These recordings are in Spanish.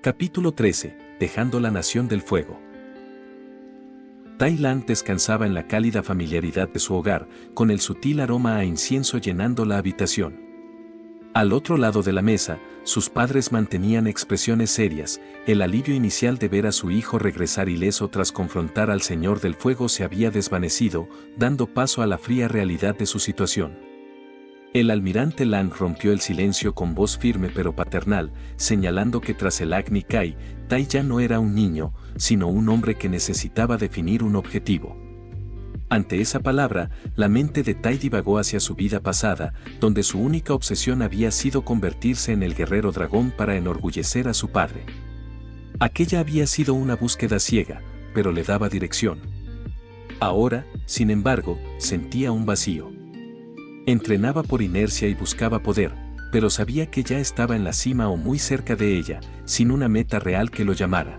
Capítulo 13. Dejando la Nación del Fuego. Tai Lang descansaba en la cálida familiaridad de su hogar, con el sutil aroma a incienso llenando la habitación. Al otro lado de la mesa, sus padres mantenían expresiones serias. El alivio inicial de ver a su hijo regresar ileso tras confrontar al Señor del Fuego se había desvanecido, dando paso a la fría realidad de su situación. El almirante Lang rompió el silencio con voz firme pero paternal, señalando que tras el Agni Kai, Tai ya no era un niño, sino un hombre que necesitaba definir un objetivo. Ante esa palabra, la mente de Tai divagó hacia su vida pasada, donde su única obsesión había sido convertirse en el guerrero dragón para enorgullecer a su padre. Aquella había sido una búsqueda ciega, pero le daba dirección. Ahora, sin embargo, sentía un vacío. Entrenaba por inercia y buscaba poder, pero sabía que ya estaba en la cima o muy cerca de ella, sin una meta real que lo llamara.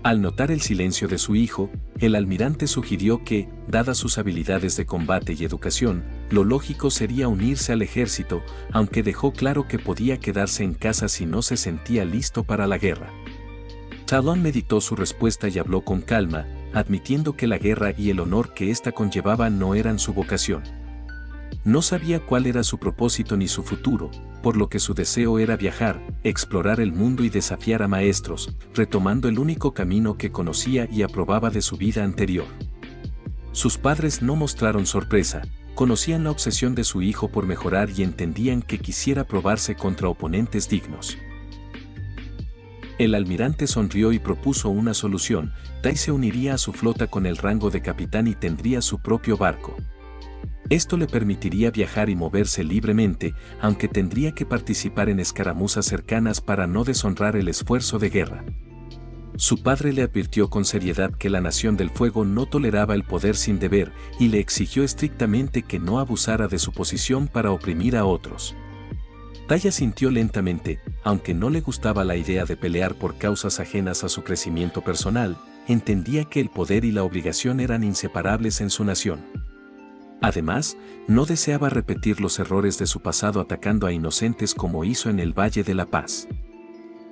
Al notar el silencio de su hijo, el almirante sugirió que, dadas sus habilidades de combate y educación, lo lógico sería unirse al ejército, aunque dejó claro que podía quedarse en casa si no se sentía listo para la guerra. Talon meditó su respuesta y habló con calma, admitiendo que la guerra y el honor que ésta conllevaba no eran su vocación. No sabía cuál era su propósito ni su futuro, por lo que su deseo era viajar, explorar el mundo y desafiar a maestros, retomando el único camino que conocía y aprobaba de su vida anterior. Sus padres no mostraron sorpresa, conocían la obsesión de su hijo por mejorar y entendían que quisiera probarse contra oponentes dignos. El almirante sonrió y propuso una solución. Tai se uniría a su flota con el rango de capitán y tendría su propio barco. Esto le permitiría viajar y moverse libremente, aunque tendría que participar en escaramuzas cercanas para no deshonrar el esfuerzo de guerra. Su padre le advirtió con seriedad que la Nación del Fuego no toleraba el poder sin deber y le exigió estrictamente que no abusara de su posición para oprimir a otros. Tai asintió lentamente, aunque no le gustaba la idea de pelear por causas ajenas a su crecimiento personal, entendía que el poder y la obligación eran inseparables en su nación. Además, no deseaba repetir los errores de su pasado atacando a inocentes como hizo en el Valle de la Paz.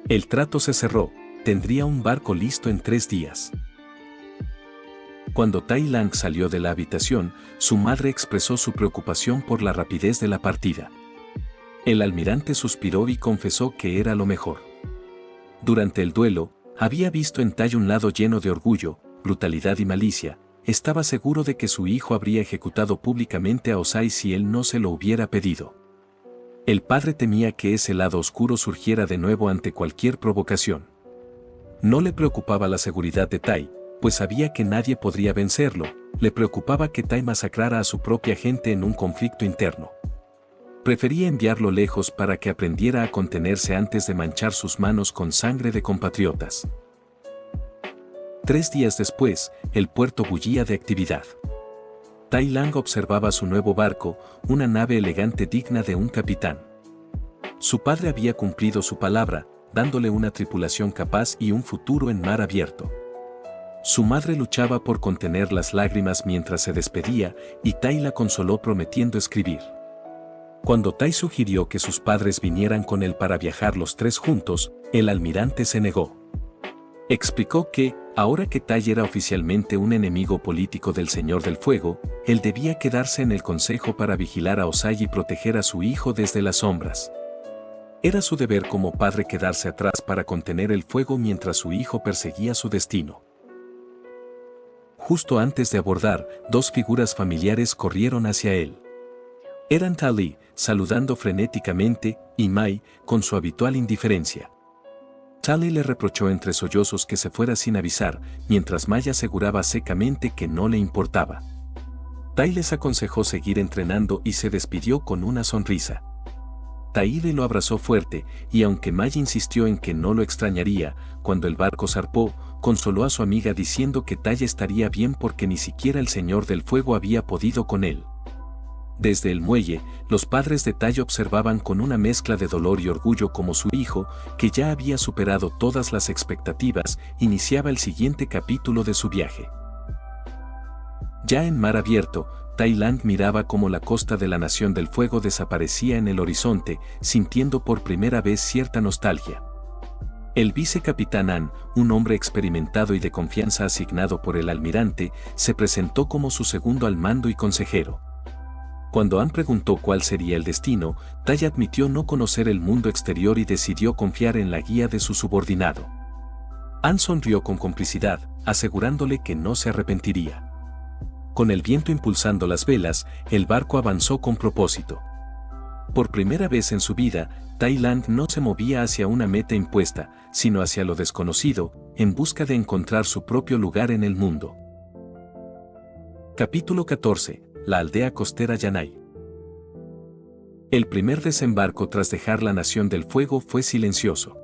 El trato se cerró, tendría un barco listo en 3 días. Cuando Tai Lang salió de la habitación, su madre expresó su preocupación por la rapidez de la partida. El almirante suspiró y confesó que era lo mejor. Durante el duelo, había visto en Tai un lado lleno de orgullo, brutalidad y malicia. Estaba seguro de que su hijo habría ejecutado públicamente a Osai si él no se lo hubiera pedido. El padre temía que ese lado oscuro surgiera de nuevo ante cualquier provocación. No le preocupaba la seguridad de Tai, pues sabía que nadie podría vencerlo, le preocupaba que Tai masacrara a su propia gente en un conflicto interno. Prefería enviarlo lejos para que aprendiera a contenerse antes de manchar sus manos con sangre de compatriotas. 3 días después, el puerto bullía de actividad. Tai Lang observaba su nuevo barco, una nave elegante digna de un capitán. Su padre había cumplido su palabra, dándole una tripulación capaz y un futuro en mar abierto. Su madre luchaba por contener las lágrimas mientras se despedía, y Tai la consoló prometiendo escribir. Cuando Tai sugirió que sus padres vinieran con él para viajar los 3 juntos, el almirante se negó. Explicó que, ahora que Tai era oficialmente un enemigo político del Señor del Fuego, él debía quedarse en el consejo para vigilar a Osai y proteger a su hijo desde las sombras. Era su deber como padre quedarse atrás para contener el fuego mientras su hijo perseguía su destino. Justo antes de abordar, 2 figuras familiares corrieron hacia él. Eran Ta Li, saludando frenéticamente, y Mai, con su habitual indiferencia. Ta Li le reprochó entre sollozos que se fuera sin avisar, mientras Mai aseguraba secamente que no le importaba. Tai les aconsejó seguir entrenando y se despidió con una sonrisa. Tai Li lo abrazó fuerte, y aunque Mai insistió en que no lo extrañaría, cuando el barco zarpó, consoló a su amiga diciendo que Tai estaría bien porque ni siquiera el Señor del Fuego había podido con él. Desde el muelle, los padres de Tai observaban con una mezcla de dolor y orgullo cómo su hijo, que ya había superado todas las expectativas, iniciaba el siguiente capítulo de su viaje. Ya en mar abierto, Tai Lang miraba cómo la costa de la Nación del Fuego desaparecía en el horizonte, sintiendo por primera vez cierta nostalgia. El vicecapitán An, un hombre experimentado y de confianza asignado por el almirante, se presentó como su segundo al mando y consejero. Cuando An preguntó cuál sería el destino, Tai admitió no conocer el mundo exterior y decidió confiar en la guía de su subordinado. An sonrió con complicidad, asegurándole que no se arrepentiría. Con el viento impulsando las velas, el barco avanzó con propósito. Por primera vez en su vida, Tai Lang no se movía hacia una meta impuesta, sino hacia lo desconocido, en busca de encontrar su propio lugar en el mundo. Capítulo 14. La aldea costera Yanai. El primer desembarco tras dejar la Nación del Fuego fue silencioso.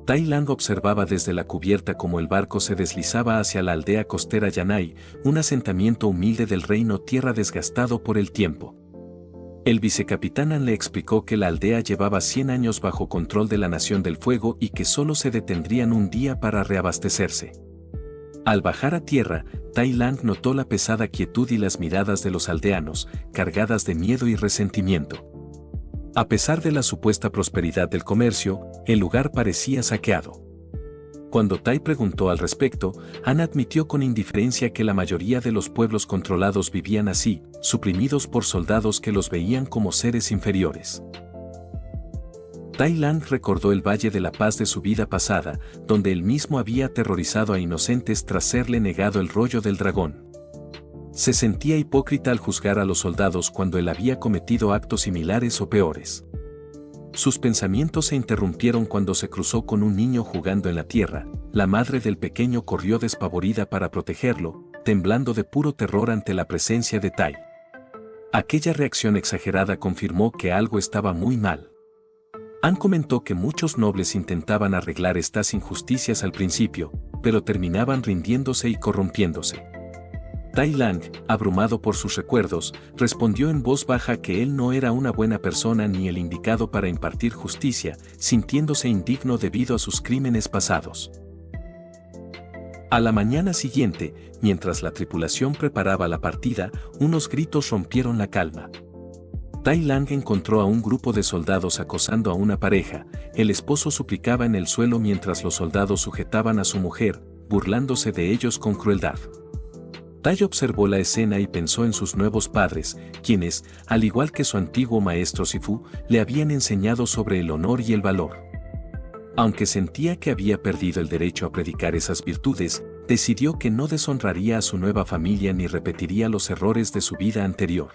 Tai Lang observaba desde la cubierta cómo el barco se deslizaba hacia la aldea costera Yanai, un asentamiento humilde del reino tierra desgastado por el tiempo. El vicecapitán An le explicó que la aldea llevaba 100 años bajo control de la Nación del Fuego y que solo se detendrían un día para reabastecerse. Al bajar a tierra, Tai Lang notó la pesada quietud y las miradas de los aldeanos, cargadas de miedo y resentimiento. A pesar de la supuesta prosperidad del comercio, el lugar parecía saqueado. Cuando Tai preguntó al respecto, An admitió con indiferencia que la mayoría de los pueblos controlados vivían así, suprimidos por soldados que los veían como seres inferiores. Tai Lang recordó el Valle de la Paz de su vida pasada, donde él mismo había aterrorizado a inocentes tras serle negado el rollo del dragón. Se sentía hipócrita al juzgar a los soldados cuando él había cometido actos similares o peores. Sus pensamientos se interrumpieron cuando se cruzó con un niño jugando en la tierra. La madre del pequeño corrió despavorida para protegerlo, temblando de puro terror ante la presencia de Tai. Aquella reacción exagerada confirmó que algo estaba muy mal. An comentó que muchos nobles intentaban arreglar estas injusticias al principio, pero terminaban rindiéndose y corrompiéndose. Tai Lang, abrumado por sus recuerdos, respondió en voz baja que él no era una buena persona ni el indicado para impartir justicia, sintiéndose indigno debido a sus crímenes pasados. A la mañana siguiente, mientras la tripulación preparaba la partida, unos gritos rompieron la calma. Tai Lang encontró a un grupo de soldados acosando a una pareja. El esposo suplicaba en el suelo mientras los soldados sujetaban a su mujer, burlándose de ellos con crueldad. Tai observó la escena y pensó en sus nuevos padres, quienes, al igual que su antiguo maestro Sifu, le habían enseñado sobre el honor y el valor. Aunque sentía que había perdido el derecho a predicar esas virtudes, decidió que no deshonraría a su nueva familia ni repetiría los errores de su vida anterior.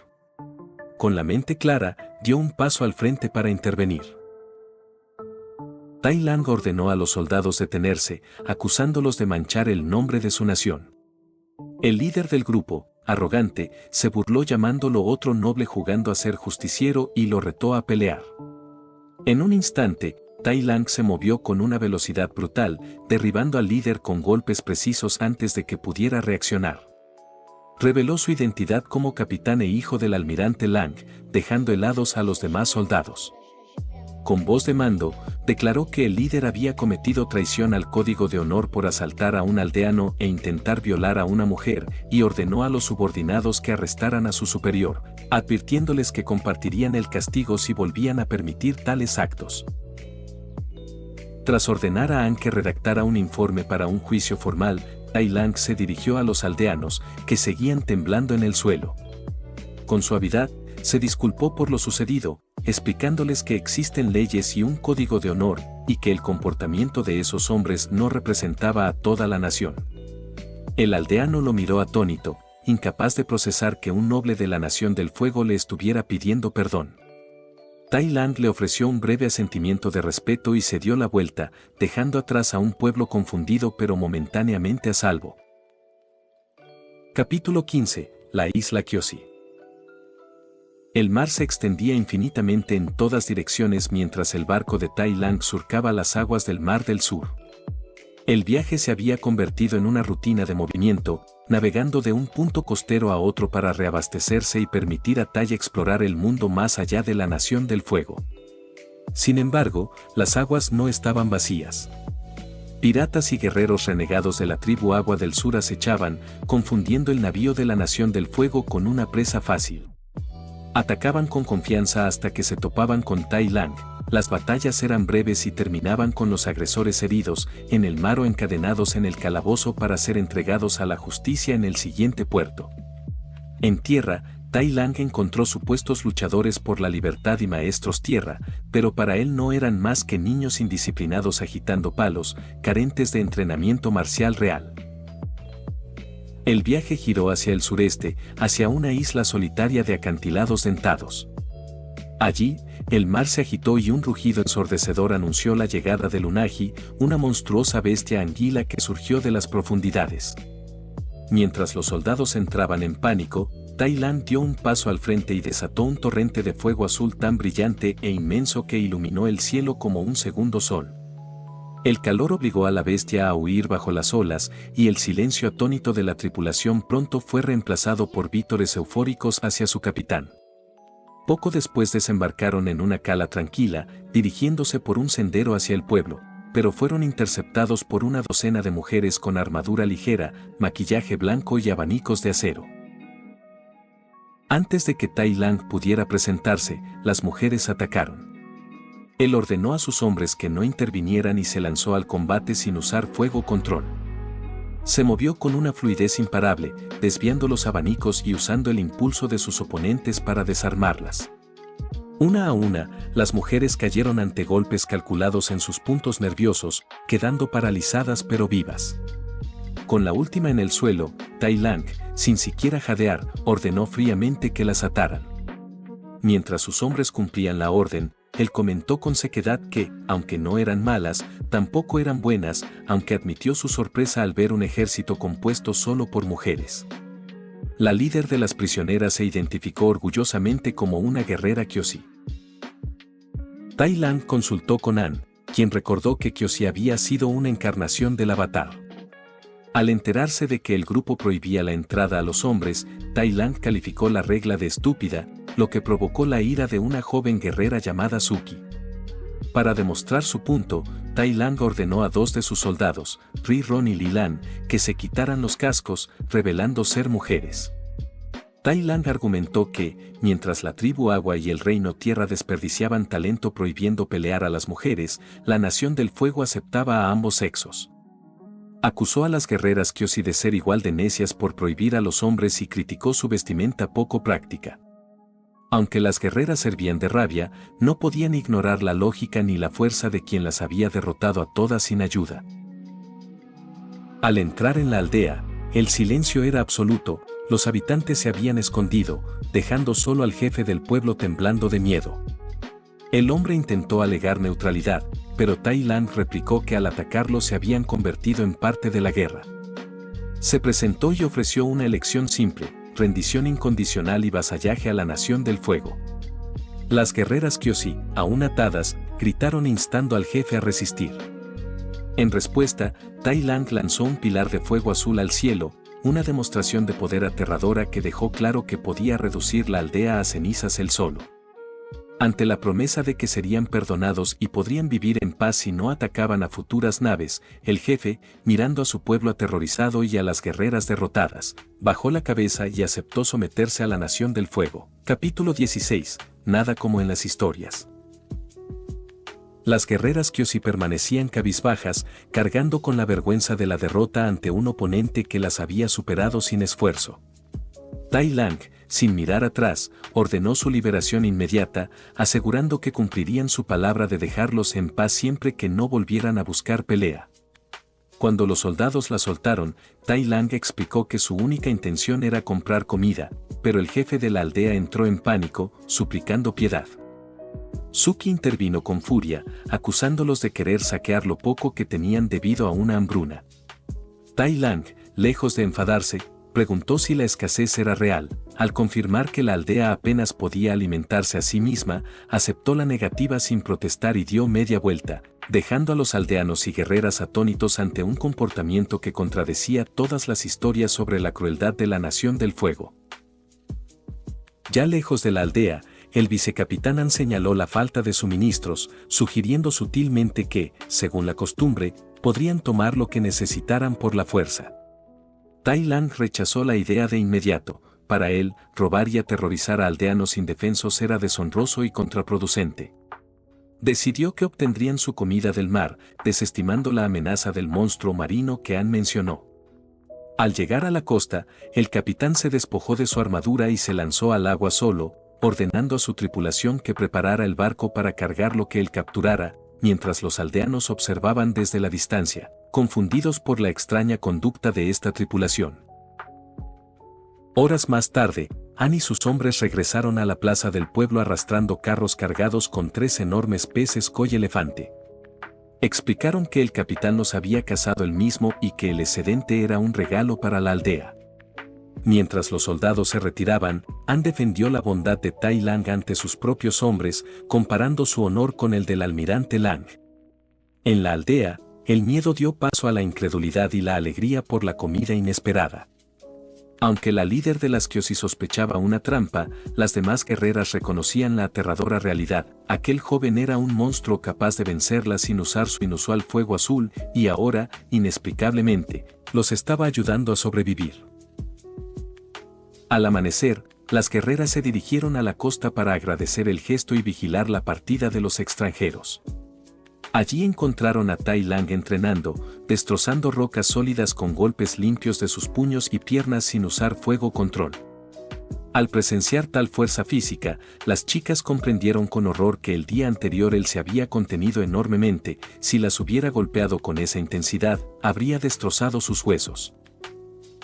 Con la mente clara, dio un paso al frente para intervenir. Tai Lang ordenó a los soldados detenerse, acusándolos de manchar el nombre de su nación. El líder del grupo, arrogante, se burló llamándolo otro noble jugando a ser justiciero y lo retó a pelear. En un instante, Tai Lang se movió con una velocidad brutal, derribando al líder con golpes precisos antes de que pudiera reaccionar. Reveló su identidad como capitán e hijo del almirante Lang, dejando helados a los demás soldados. Con voz de mando, declaró que el líder había cometido traición al código de honor por asaltar a un aldeano e intentar violar a una mujer, y ordenó a los subordinados que arrestaran a su superior, advirtiéndoles que compartirían el castigo si volvían a permitir tales actos. Tras ordenar a An que redactara un informe para un juicio formal, Tai Lang se dirigió a los aldeanos, que seguían temblando en el suelo. Con suavidad, se disculpó por lo sucedido, explicándoles que existen leyes y un código de honor, y que el comportamiento de esos hombres no representaba a toda la nación. El aldeano lo miró atónito, incapaz de procesar que un noble de la Nación del Fuego le estuviera pidiendo perdón. Tai Lang le ofreció un breve asentimiento de respeto y se dio la vuelta, dejando atrás a un pueblo confundido pero momentáneamente a salvo. Capítulo 15. La isla Kyoshi. El mar se extendía infinitamente en todas direcciones mientras el barco de Tai Lang surcaba las aguas del Mar del Sur. El viaje se había convertido en una rutina de movimiento, navegando de un punto costero a otro para reabastecerse y permitir a Tai explorar el mundo más allá de la Nación del Fuego. Sin embargo, las aguas no estaban vacías. Piratas y guerreros renegados de la tribu Agua del Sur acechaban, confundiendo el navío de la Nación del Fuego con una presa fácil. Atacaban con confianza hasta que se topaban con Tai Lang, Las batallas eran breves y terminaban con los agresores heridos en el mar o encadenados en el calabozo para ser entregados a la justicia en el siguiente puerto. En tierra, Tai Lang encontró supuestos luchadores por la libertad y maestros tierra, pero para él no eran más que niños indisciplinados agitando palos, carentes de entrenamiento marcial real. El viaje giró hacia el sureste, hacia una isla solitaria de acantilados dentados. Allí, el mar se agitó y un rugido ensordecedor anunció la llegada del Unagi, una monstruosa bestia anguila que surgió de las profundidades. Mientras los soldados entraban en pánico, Tai Lang dio un paso al frente y desató un torrente de fuego azul tan brillante e inmenso que iluminó el cielo como un segundo sol. El calor obligó a la bestia a huir bajo las olas, y el silencio atónito de la tripulación pronto fue reemplazado por vítores eufóricos hacia su capitán. Poco después desembarcaron en una cala tranquila, dirigiéndose por un sendero hacia el pueblo, pero fueron interceptados por una docena de mujeres con armadura ligera, maquillaje blanco y abanicos de acero. Antes de que Tai Lang pudiera presentarse, las mujeres atacaron. Él ordenó a sus hombres que no intervinieran y se lanzó al combate sin usar fuego control. Se movió con una fluidez imparable, desviando los abanicos y usando el impulso de sus oponentes para desarmarlas. Una a una, las mujeres cayeron ante golpes calculados en sus puntos nerviosos, quedando paralizadas pero vivas. Con la última en el suelo, Tai Lang, sin siquiera jadear, ordenó fríamente que las ataran. Mientras sus hombres cumplían la orden, él comentó con sequedad que, aunque no eran malas, tampoco eran buenas, aunque admitió su sorpresa al ver un ejército compuesto solo por mujeres. La líder de las prisioneras se identificó orgullosamente como una guerrera Kyoshi. Tai Lang consultó con An, quien recordó que Kyoshi había sido una encarnación del Avatar. Al enterarse de que el grupo prohibía la entrada a los hombres, Tai Lang calificó la regla de estúpida, lo que provocó la ira de una joven guerrera llamada Suki. Para demostrar su punto, Tai Lang ordenó a dos de sus soldados, Ri Ron y Li Lan, que se quitaran los cascos, revelando ser mujeres. Tai Lang argumentó que, mientras la tribu Agua y el reino Tierra desperdiciaban talento prohibiendo pelear a las mujeres, la Nación del Fuego aceptaba a ambos sexos. Acusó a las guerreras Kyoshi de ser igual de necias por prohibir a los hombres y criticó su vestimenta poco práctica. Aunque las guerreras servían de rabia, no podían ignorar la lógica ni la fuerza de quien las había derrotado a todas sin ayuda. Al entrar en la aldea, el silencio era absoluto, los habitantes se habían escondido, dejando solo al jefe del pueblo temblando de miedo. El hombre intentó alegar neutralidad, pero Tai Lang replicó que al atacarlo se habían convertido en parte de la guerra. Se presentó y ofreció una elección simple: rendición incondicional y vasallaje a la Nación del Fuego. Las guerreras Kyoshi, aún atadas, gritaron instando al jefe a resistir. En respuesta, Tai Lang lanzó un pilar de fuego azul al cielo, una demostración de poder aterradora que dejó claro que podía reducir la aldea a cenizas él solo. Ante la promesa de que serían perdonados y podrían vivir en paz si no atacaban a futuras naves, el jefe, mirando a su pueblo aterrorizado y a las guerreras derrotadas, bajó la cabeza y aceptó someterse a la Nación del Fuego. Capítulo 16. Nada como en las historias. Las guerreras Kyoshi permanecían cabizbajas, cargando con la vergüenza de la derrota ante un oponente que las había superado sin esfuerzo. Tai Lang, sin mirar atrás, ordenó su liberación inmediata, asegurando que cumplirían su palabra de dejarlos en paz siempre que no volvieran a buscar pelea. Cuando los soldados la soltaron, Tai Lang explicó que su única intención era comprar comida, pero el jefe de la aldea entró en pánico, suplicando piedad. Suki intervino con furia, acusándolos de querer saquear lo poco que tenían debido a una hambruna. Tai Lang, lejos de enfadarse, preguntó si la escasez era real. Al confirmar que la aldea apenas podía alimentarse a sí misma, aceptó la negativa sin protestar y dio media vuelta, dejando a los aldeanos y guerreras atónitos ante un comportamiento que contradecía todas las historias sobre la crueldad de la Nación del Fuego. Ya lejos de la aldea, el vicecapitán An señaló la falta de suministros, sugiriendo sutilmente que, según la costumbre, podrían tomar lo que necesitaran por la fuerza. Tai Lang rechazó la idea de inmediato. Para él, robar y aterrorizar a aldeanos indefensos era deshonroso y contraproducente. Decidió que obtendrían su comida del mar, desestimando la amenaza del monstruo marino que Anne mencionó. Al llegar a la costa, el capitán se despojó de su armadura y se lanzó al agua solo, ordenando a su tripulación que preparara el barco para cargar lo que él capturara, mientras los aldeanos observaban desde la distancia, confundidos por la extraña conducta de esta tripulación. Horas más tarde, Anne y sus hombres regresaron a la plaza del pueblo arrastrando carros cargados con 3 enormes peces coy elefante. Explicaron que el capitán los había cazado él mismo y que el excedente era un regalo para la aldea. Mientras los soldados se retiraban, Anne defendió la bondad de Tai Lang ante sus propios hombres, comparando su honor con el del almirante Lang. En la aldea, el miedo dio paso a la incredulidad y la alegría por la comida inesperada. Aunque la líder de las Kyoshi sospechaba una trampa, las demás guerreras reconocían la aterradora realidad. Aquel joven era un monstruo capaz de vencerlas sin usar su inusual fuego azul y ahora, inexplicablemente, los estaba ayudando a sobrevivir. Al amanecer, las guerreras se dirigieron a la costa para agradecer el gesto y vigilar la partida de los extranjeros. Allí encontraron a Tai Lang entrenando, destrozando rocas sólidas con golpes limpios de sus puños y piernas sin usar fuego control. Al presenciar tal fuerza física, las chicas comprendieron con horror que el día anterior él se había contenido enormemente. Si las hubiera golpeado con esa intensidad, habría destrozado sus huesos.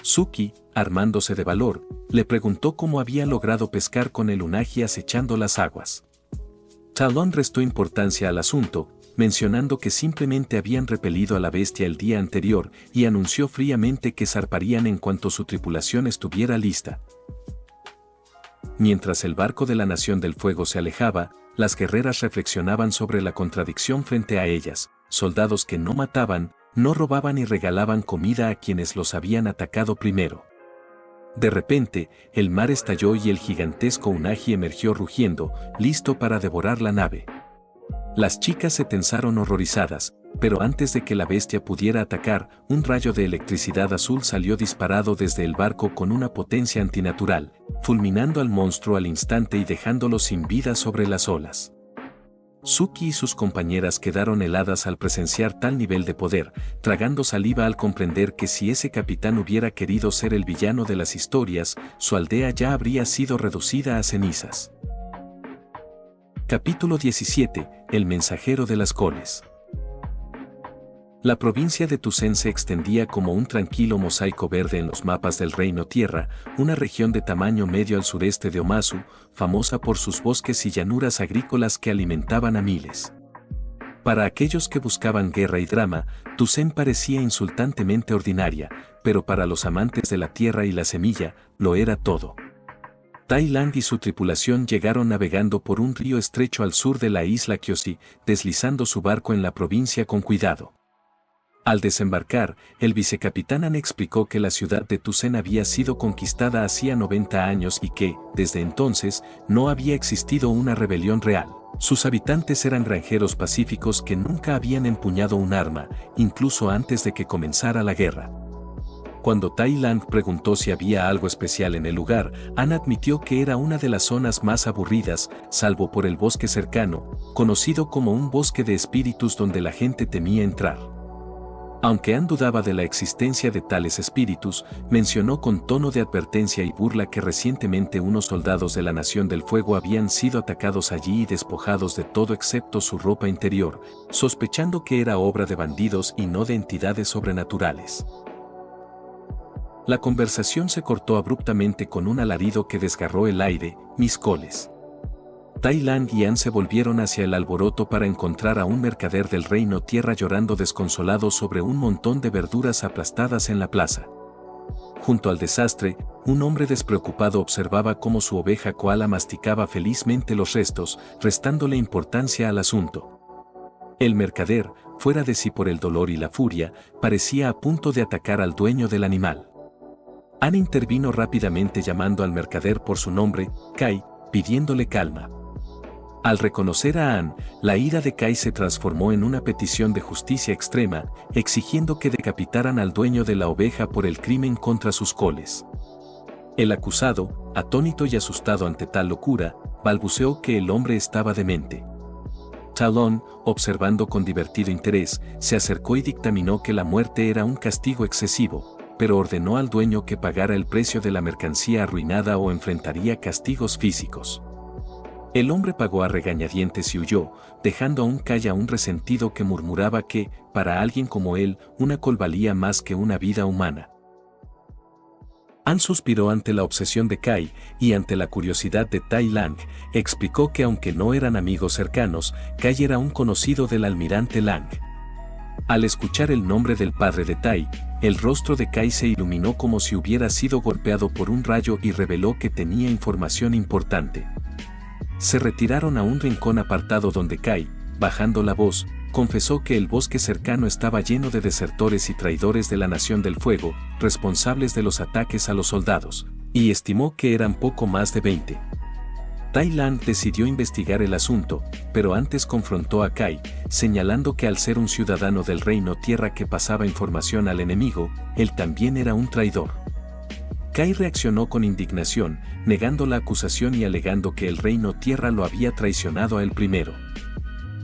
Suki, armándose de valor, le preguntó cómo había logrado pescar con el unagi acechando las aguas. Talon restó importancia al asunto, mencionando que simplemente habían repelido a la bestia el día anterior y anunció fríamente que zarparían en cuanto su tripulación estuviera lista. Mientras el barco de la Nación del Fuego se alejaba, las guerreras reflexionaban sobre la contradicción frente a ellas, soldados que no mataban, no robaban y regalaban comida a quienes los habían atacado primero. De repente, el mar estalló y el gigantesco unagi emergió rugiendo, listo para devorar la nave. Las chicas se tensaron horrorizadas, pero antes de que la bestia pudiera atacar, un rayo de electricidad azul salió disparado desde el barco con una potencia antinatural, fulminando al monstruo al instante y dejándolo sin vida sobre las olas. Suki y sus compañeras quedaron heladas al presenciar tal nivel de poder, tragando saliva al comprender que si ese capitán hubiera querido ser el villano de las historias, su aldea ya habría sido reducida a cenizas. Capítulo 17. El mensajero de las coles. La provincia de Tusen se extendía como un tranquilo mosaico verde en los mapas del Reino Tierra, una región de tamaño medio al sureste de Omasu, famosa por sus bosques y llanuras agrícolas que alimentaban a miles. Para aquellos que buscaban guerra y drama, Tusen parecía insultantemente ordinaria, pero para los amantes de la tierra y la semilla, lo era todo. Tai Lang y su tripulación llegaron navegando por un río estrecho al sur de la isla Kyoshi, deslizando su barco en la provincia con cuidado. Al desembarcar, el vicecapitán An explicó que la ciudad de Tusen había sido conquistada hacía 90 años y que, desde entonces, no había existido una rebelión real. Sus habitantes eran granjeros pacíficos que nunca habían empuñado un arma, incluso antes de que comenzara la guerra. Cuando Tai Lang preguntó si había algo especial en el lugar, An admitió que era una de las zonas más aburridas, salvo por el bosque cercano, conocido como un bosque de espíritus donde la gente temía entrar. Aunque An dudaba de la existencia de tales espíritus, mencionó con tono de advertencia y burla que recientemente unos soldados de la Nación del Fuego habían sido atacados allí y despojados de todo excepto su ropa interior, sospechando que era obra de bandidos y no de entidades sobrenaturales. La conversación se cortó abruptamente con un alarido que desgarró el aire. Mis coles. Tai Lang y An se volvieron hacia el alboroto para encontrar a un mercader del Reino Tierra llorando desconsolado sobre un montón de verduras aplastadas en la plaza. Junto al desastre, un hombre despreocupado observaba cómo su oveja koala masticaba felizmente los restos, restándole importancia al asunto. El mercader, fuera de sí por el dolor y la furia, parecía a punto de atacar al dueño del animal. An intervino rápidamente llamando al mercader por su nombre, Kai, pidiéndole calma. Al reconocer a An, la ira de Kai se transformó en una petición de justicia extrema, exigiendo que decapitaran al dueño de la oveja por el crimen contra sus coles. El acusado, atónito y asustado ante tal locura, balbuceó que el hombre estaba demente. Talon, observando con divertido interés, se acercó y dictaminó que la muerte era un castigo excesivo, pero ordenó al dueño que pagara el precio de la mercancía arruinada o enfrentaría castigos físicos. El hombre pagó a regañadientes y huyó, dejando a un Kai aún resentido que murmuraba que, para alguien como él, una col valía más que una vida humana. An suspiró ante la obsesión de Kai, y ante la curiosidad de Tai Lang, explicó que aunque no eran amigos cercanos, Kai era un conocido del almirante Lang. Al escuchar el nombre del padre de Tai, el rostro de Kai se iluminó como si hubiera sido golpeado por un rayo y reveló que tenía información importante. Se retiraron a un rincón apartado donde Kai, bajando la voz, confesó que el bosque cercano estaba lleno de desertores y traidores de la Nación del Fuego, responsables de los ataques a los soldados, y estimó que eran poco más de 20. Tai Lang decidió investigar el asunto, pero antes confrontó a Kai, señalando que al ser un ciudadano del Reino Tierra que pasaba información al enemigo, él también era un traidor. Kai reaccionó con indignación, negando la acusación y alegando que el Reino Tierra lo había traicionado a él primero.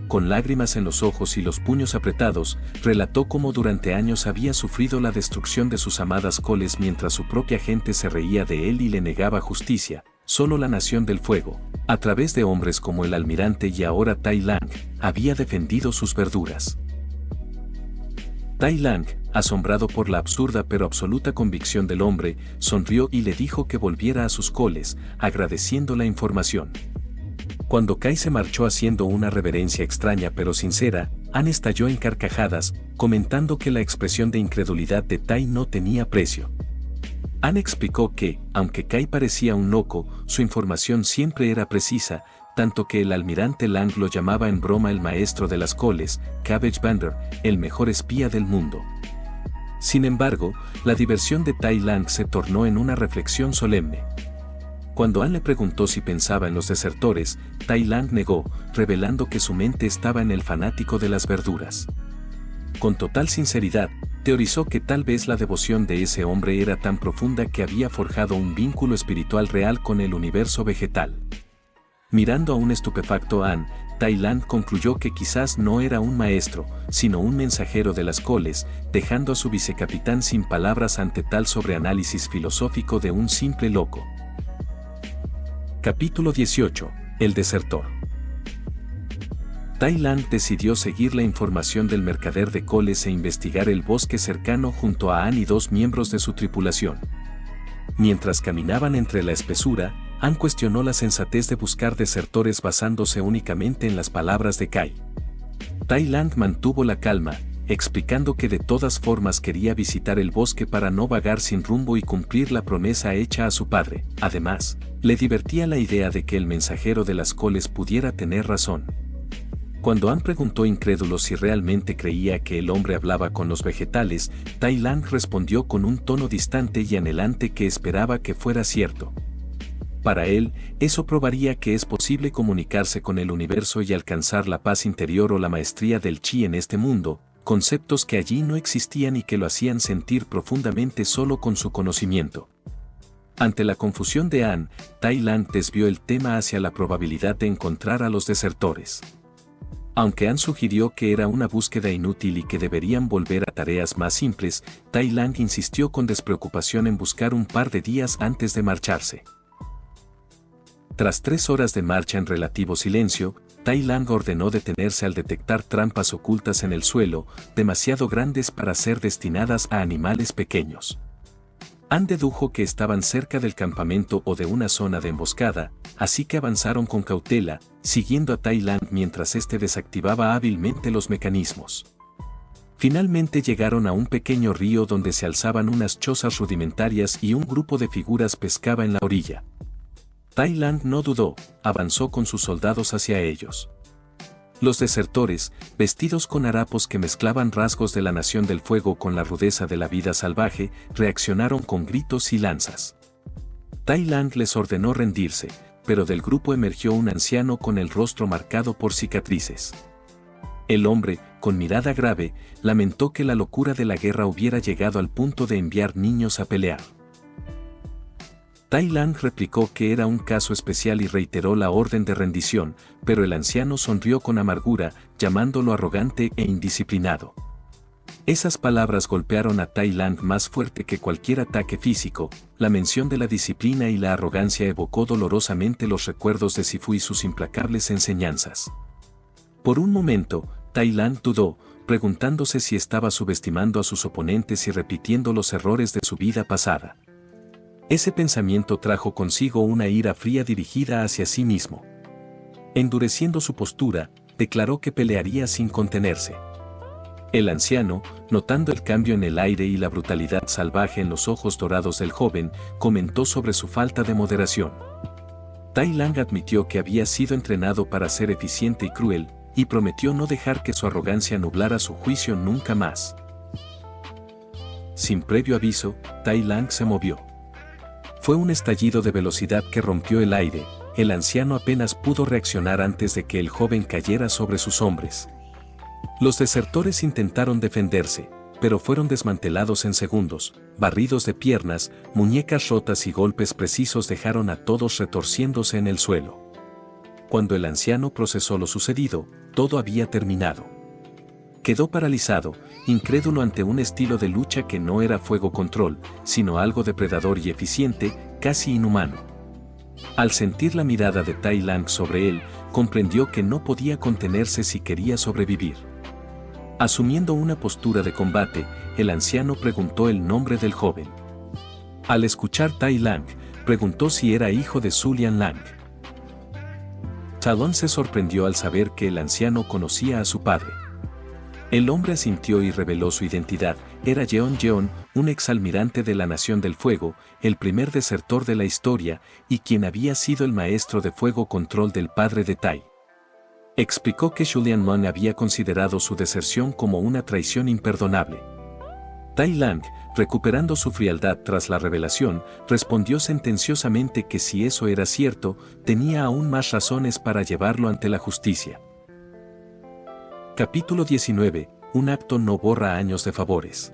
Con lágrimas en los ojos y los puños apretados, relató cómo durante años había sufrido la destrucción de sus amadas coles mientras su propia gente se reía de él y le negaba justicia. Solo la Nación del Fuego, a través de hombres como el almirante y ahora Tai Lang, había defendido sus verduras. Tai Lang, asombrado por la absurda pero absoluta convicción del hombre, sonrió y le dijo que volviera a sus coles, agradeciendo la información. Cuando Kai se marchó haciendo una reverencia extraña pero sincera, An estalló en carcajadas, comentando que la expresión de incredulidad de Tai no tenía precio. An explicó que, aunque Kai parecía un loco, su información siempre era precisa, tanto que el almirante Lang lo llamaba en broma el maestro de las coles, Cabbage Bander, el mejor espía del mundo. Sin embargo, la diversión de Tai Lang se tornó en una reflexión solemne. Cuando An le preguntó si pensaba en los desertores, Tai Lang negó, revelando que su mente estaba en el fanático de las verduras. Con total sinceridad, teorizó que tal vez la devoción de ese hombre era tan profunda que había forjado un vínculo espiritual real con el universo vegetal. Mirando a un estupefacto An, Tai Lang concluyó que quizás no era un maestro, sino un mensajero de las coles, dejando a su vicecapitán sin palabras ante tal sobreanálisis filosófico de un simple loco. Capítulo 18. El desertor. Tai Lang decidió seguir la información del mercader de coles e investigar el bosque cercano junto a An y dos miembros de su tripulación. Mientras caminaban entre la espesura, An cuestionó la sensatez de buscar desertores basándose únicamente en las palabras de Kai. Tai Lang mantuvo la calma, explicando que de todas formas quería visitar el bosque para no vagar sin rumbo y cumplir la promesa hecha a su padre. Además, le divertía la idea de que el mensajero de las coles pudiera tener razón. Cuando An preguntó incrédulo si realmente creía que el hombre hablaba con los vegetales, Tai Lang respondió con un tono distante y anhelante que esperaba que fuera cierto. Para él, eso probaría que es posible comunicarse con el universo y alcanzar la paz interior o la maestría del chi en este mundo, conceptos que allí no existían y que lo hacían sentir profundamente solo con su conocimiento. Ante la confusión de An, Tai Lang desvió el tema hacia la probabilidad de encontrar a los desertores. Aunque An sugirió que era una búsqueda inútil y que deberían volver a tareas más simples, Tai Lang insistió con despreocupación en buscar un par de días antes de marcharse. Tras 3 horas de marcha en relativo silencio, Tai Lang ordenó detenerse al detectar trampas ocultas en el suelo, demasiado grandes para ser destinadas a animales pequeños. An dedujo que estaban cerca del campamento o de una zona de emboscada, así que avanzaron con cautela, siguiendo a Tai Lang mientras éste desactivaba hábilmente los mecanismos. Finalmente llegaron a un pequeño río donde se alzaban unas chozas rudimentarias y un grupo de figuras pescaba en la orilla. Tai Lang no dudó, avanzó con sus soldados hacia ellos. Los desertores, vestidos con harapos que mezclaban rasgos de la Nación del Fuego con la rudeza de la vida salvaje, reaccionaron con gritos y lanzas. Tai Lang les ordenó rendirse, pero del grupo emergió un anciano con el rostro marcado por cicatrices. El hombre, con mirada grave, lamentó que la locura de la guerra hubiera llegado al punto de enviar niños a pelear. Tai Lang replicó que era un caso especial y reiteró la orden de rendición, pero el anciano sonrió con amargura, llamándolo arrogante e indisciplinado. Esas palabras golpearon a Tai Lang más fuerte que cualquier ataque físico. La mención de la disciplina y la arrogancia evocó dolorosamente los recuerdos de Sifu y sus implacables enseñanzas. Por un momento, Tai Lang dudó, preguntándose si estaba subestimando a sus oponentes y repitiendo los errores de su vida pasada. Ese pensamiento trajo consigo una ira fría dirigida hacia sí mismo. Endureciendo su postura, declaró que pelearía sin contenerse. El anciano, notando el cambio en el aire y la brutalidad salvaje en los ojos dorados del joven, comentó sobre su falta de moderación. Tai Lang admitió que había sido entrenado para ser eficiente y cruel, y prometió no dejar que su arrogancia nublara su juicio nunca más. Sin previo aviso, Tai Lang se movió. Fue un estallido de velocidad que rompió el aire. El anciano apenas pudo reaccionar antes de que el joven cayera sobre sus hombres. Los desertores intentaron defenderse, pero fueron desmantelados en segundos. Barridos de piernas, muñecas rotas y golpes precisos dejaron a todos retorciéndose en el suelo. Cuando el anciano procesó lo sucedido, todo había terminado. Quedó paralizado, incrédulo ante un estilo de lucha que no era fuego control, sino algo depredador y eficiente, casi inhumano. Al sentir la mirada de Tai Lang sobre él, comprendió que no podía contenerse si quería sobrevivir. Asumiendo una postura de combate, el anciano preguntó el nombre del joven. Al escuchar Tai Lang, preguntó si era hijo de Zulian Lang. Talon se sorprendió al saber que el anciano conocía a su padre. El hombre asintió y reveló su identidad. Era Jeon Jeon, un exalmirante de la Nación del Fuego, el primer desertor de la historia, y quien había sido el maestro de fuego control del padre de Tai. Explicó que Julian Mon había considerado su deserción como una traición imperdonable. Tai Lang, recuperando su frialdad tras la revelación, respondió sentenciosamente que si eso era cierto, tenía aún más razones para llevarlo ante la justicia. Capítulo 19. Un acto no borra años de favores.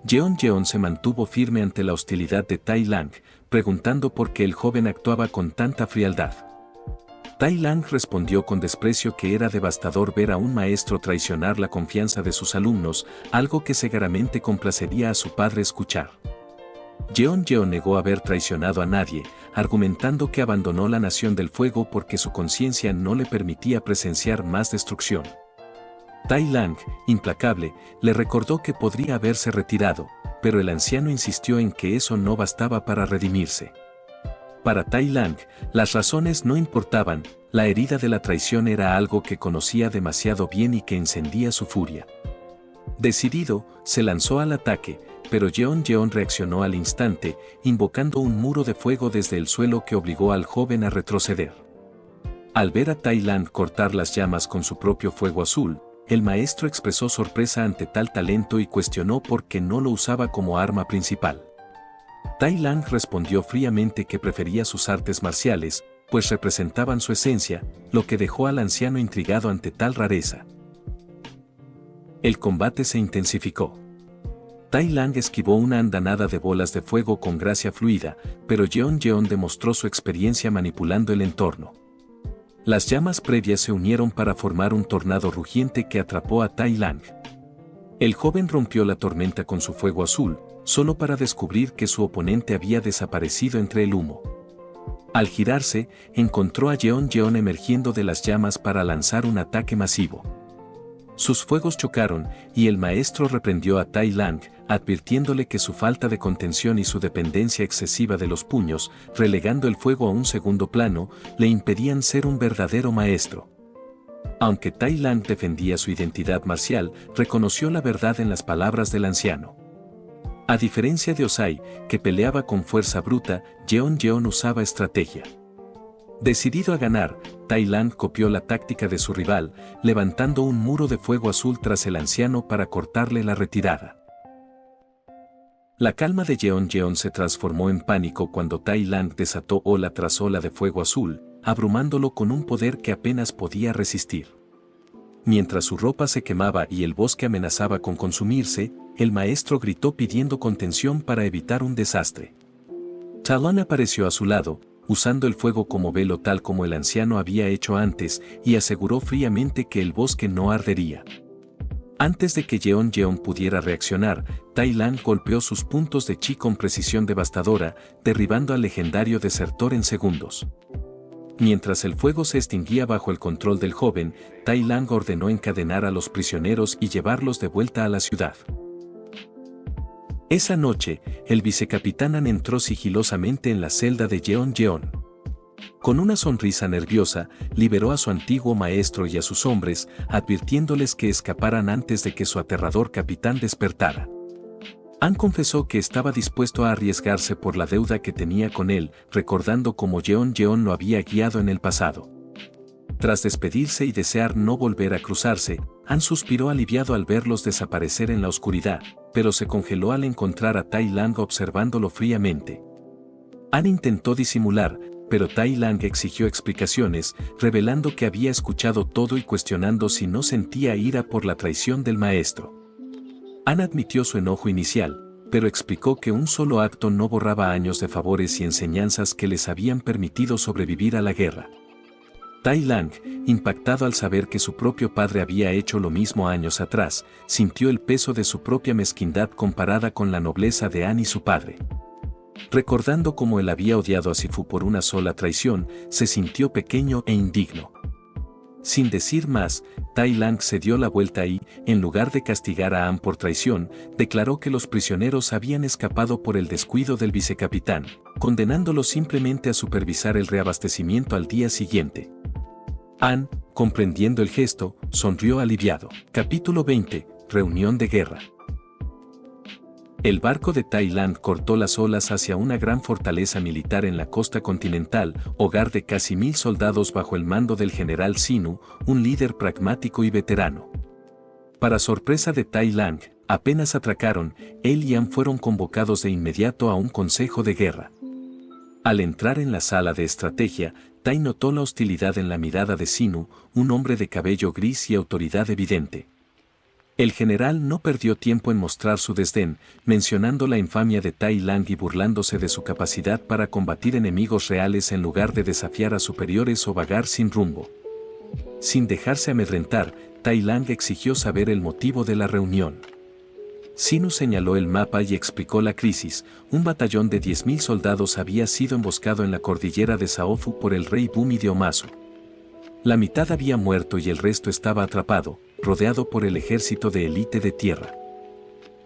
Jeon Jeon se mantuvo firme ante la hostilidad de Tai Lang, preguntando por qué el joven actuaba con tanta frialdad. Tai Lang respondió con desprecio que era devastador ver a un maestro traicionar la confianza de sus alumnos, algo que seguramente complacería a su padre escuchar. Jeon Jeon negó haber traicionado a nadie, argumentando que abandonó la Nación del Fuego porque su conciencia no le permitía presenciar más destrucción. Tai Lang, implacable, le recordó que podría haberse retirado, pero el anciano insistió en que eso no bastaba para redimirse. Para Tai Lang, las razones no importaban, la herida de la traición era algo que conocía demasiado bien y que encendía su furia. Decidido, se lanzó al ataque, pero Jeon Jeon reaccionó al instante, invocando un muro de fuego desde el suelo que obligó al joven a retroceder. Al ver a Tai Lang cortar las llamas con su propio fuego azul, el maestro expresó sorpresa ante tal talento y cuestionó por qué no lo usaba como arma principal. Tai Lang respondió fríamente que prefería sus artes marciales, pues representaban su esencia, lo que dejó al anciano intrigado ante tal rareza. El combate se intensificó. Tai Lang esquivó una andanada de bolas de fuego con gracia fluida, pero Jeon Jeon demostró su experiencia manipulando el entorno. Las llamas previas se unieron para formar un tornado rugiente que atrapó a Tai Lang. El joven rompió la tormenta con su fuego azul, solo para descubrir que su oponente había desaparecido entre el humo. Al girarse, encontró a Jeon Jeon emergiendo de las llamas para lanzar un ataque masivo. Sus fuegos chocaron, y el maestro reprendió a Tai Lang, advirtiéndole que su falta de contención y su dependencia excesiva de los puños, relegando el fuego a un segundo plano, le impedían ser un verdadero maestro. Aunque Tai Lang defendía su identidad marcial, reconoció la verdad en las palabras del anciano. A diferencia de Osai, que peleaba con fuerza bruta, Jeon Jeon usaba estrategia. Decidido a ganar, Tai Lang copió la táctica de su rival, levantando un muro de fuego azul tras el anciano para cortarle la retirada. La calma de Jeon Jeon se transformó en pánico cuando Tai Lang desató ola tras ola de fuego azul, abrumándolo con un poder que apenas podía resistir. Mientras su ropa se quemaba y el bosque amenazaba con consumirse, el maestro gritó pidiendo contención para evitar un desastre. Talon apareció a su lado, usando el fuego como velo tal como el anciano había hecho antes, y aseguró fríamente que el bosque no ardería. Antes de que Jeon pudiera reaccionar, Tai Lang golpeó sus puntos de chi con precisión devastadora, derribando al legendario desertor en segundos. Mientras el fuego se extinguía bajo el control del joven, Tai Lang ordenó encadenar a los prisioneros y llevarlos de vuelta a la ciudad. Esa noche, el vicecapitán An entró sigilosamente en la celda de Jeon. Con una sonrisa nerviosa, liberó a su antiguo maestro y a sus hombres, advirtiéndoles que escaparan antes de que su aterrador capitán despertara. An confesó que estaba dispuesto a arriesgarse por la deuda que tenía con él, recordando cómo Jeon lo había guiado en el pasado. Tras despedirse y desear no volver a cruzarse, An suspiró aliviado al verlos desaparecer en la oscuridad, pero se congeló al encontrar a Tai Lang observándolo fríamente. An intentó disimular, pero Tai Lang exigió explicaciones, revelando que había escuchado todo y cuestionando si no sentía ira por la traición del maestro. An admitió su enojo inicial, pero explicó que un solo acto no borraba años de favores y enseñanzas que les habían permitido sobrevivir a la guerra. Tai Lang, impactado al saber que su propio padre había hecho lo mismo años atrás, sintió el peso de su propia mezquindad comparada con la nobleza de An y su padre. Recordando cómo él había odiado a Sifu por una sola traición, se sintió pequeño e indigno. Sin decir más, Tai Lang se dio la vuelta y, en lugar de castigar a An por traición, declaró que los prisioneros habían escapado por el descuido del vicecapitán, condenándolos simplemente a supervisar el reabastecimiento al día siguiente. An, comprendiendo el gesto, sonrió aliviado. Capítulo 20. Reunión de guerra. El barco de Tai Lang cortó las olas hacia una gran fortaleza militar en la costa continental, hogar de casi 1000 soldados bajo el mando del general Sinu, un líder pragmático y veterano. Para sorpresa de Tai Lang, apenas atracaron, él y An fueron convocados de inmediato a un consejo de guerra. Al entrar en la sala de estrategia, Tai notó la hostilidad en la mirada de Sinu, un hombre de cabello gris y autoridad evidente. El general no perdió tiempo en mostrar su desdén, mencionando la infamia de Tai Lang y burlándose de su capacidad para combatir enemigos reales en lugar de desafiar a superiores o vagar sin rumbo. Sin dejarse amedrentar, Tai Lang exigió saber el motivo de la reunión. Sinu señaló el mapa y explicó la crisis. Un batallón de 10.000 soldados había sido emboscado en la cordillera de Saofu por el rey Bumi de Omazu. La mitad había muerto y el resto estaba atrapado, rodeado por el ejército de élite de tierra.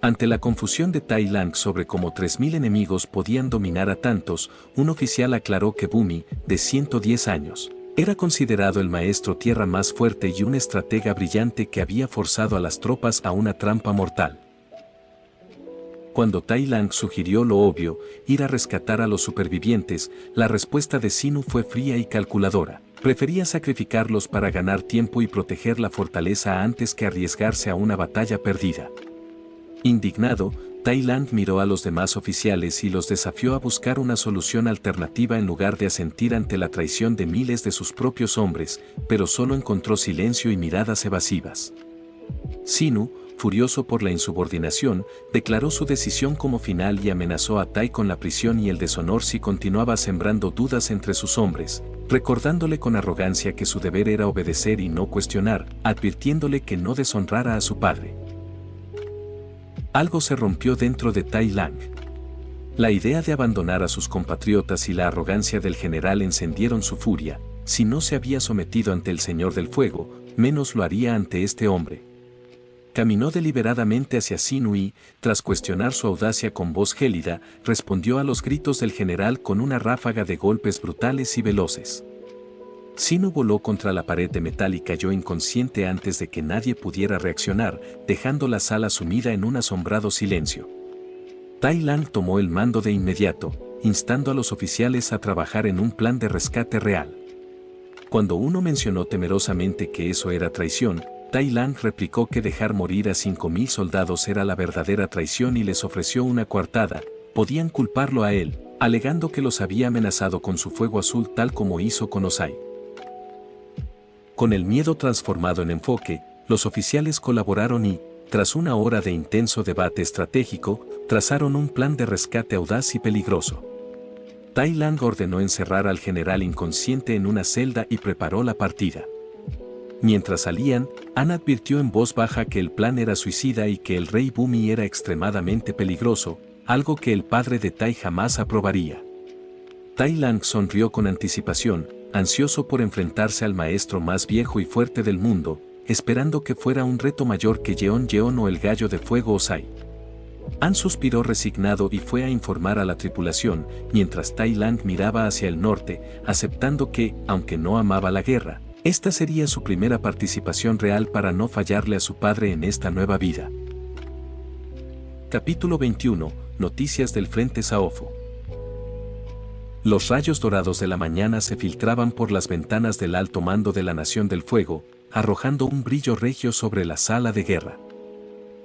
Ante la confusión de Tai Lang sobre cómo 3.000 enemigos podían dominar a tantos, un oficial aclaró que Bumi, de 110 años, era considerado el maestro tierra más fuerte y un estratega brillante que había forzado a las tropas a una trampa mortal. Cuando Tai Lang sugirió lo obvio, ir a rescatar a los supervivientes, la respuesta de Sinu fue fría y calculadora. Prefería sacrificarlos para ganar tiempo y proteger la fortaleza antes que arriesgarse a una batalla perdida. Indignado, Tai Lang miró a los demás oficiales y los desafió a buscar una solución alternativa en lugar de asentir ante la traición de miles de sus propios hombres, pero solo encontró silencio y miradas evasivas. Sinu, furioso por la insubordinación, declaró su decisión como final y amenazó a Tai con la prisión y el deshonor si continuaba sembrando dudas entre sus hombres, recordándole con arrogancia que su deber era obedecer y no cuestionar, advirtiéndole que no deshonrara a su padre. Algo se rompió dentro de Tai Lang. La idea de abandonar a sus compatriotas y la arrogancia del general encendieron su furia. Si no se había sometido ante el Señor del Fuego, menos lo haría ante este hombre. Caminó deliberadamente hacia Sinu y, tras cuestionar su audacia con voz gélida, respondió a los gritos del general con una ráfaga de golpes brutales y veloces. Sinu voló contra la pared de metal y cayó inconsciente antes de que nadie pudiera reaccionar, dejando la sala sumida en un asombrado silencio. Tai Lang tomó el mando de inmediato, instando a los oficiales a trabajar en un plan de rescate real. Cuando uno mencionó temerosamente que eso era traición, Tai Lang replicó que dejar morir a 5.000 soldados era la verdadera traición y les ofreció una coartada. Podían culparlo a él, alegando que los había amenazado con su fuego azul tal como hizo con Osai. Con el miedo transformado en enfoque, los oficiales colaboraron y, tras una hora de intenso debate estratégico, trazaron un plan de rescate audaz y peligroso. Tai Lang ordenó encerrar al general inconsciente en una celda y preparó la partida. Mientras salían, An advirtió en voz baja que el plan era suicida y que el rey Bumi era extremadamente peligroso, algo que el padre de Tai jamás aprobaría. Tai Lang sonrió con anticipación, ansioso por enfrentarse al maestro más viejo y fuerte del mundo, esperando que fuera un reto mayor que Yeon Yeon o el gallo de fuego Osai. An suspiró resignado y fue a informar a la tripulación, mientras Tai Lang miraba hacia el norte, aceptando que, aunque no amaba la guerra, esta sería su primera participación real para no fallarle a su padre en esta nueva vida. Capítulo 21. Noticias del Frente Saofo. Los rayos dorados de la mañana se filtraban por las ventanas del alto mando de la Nación del Fuego, arrojando un brillo regio sobre la sala de guerra.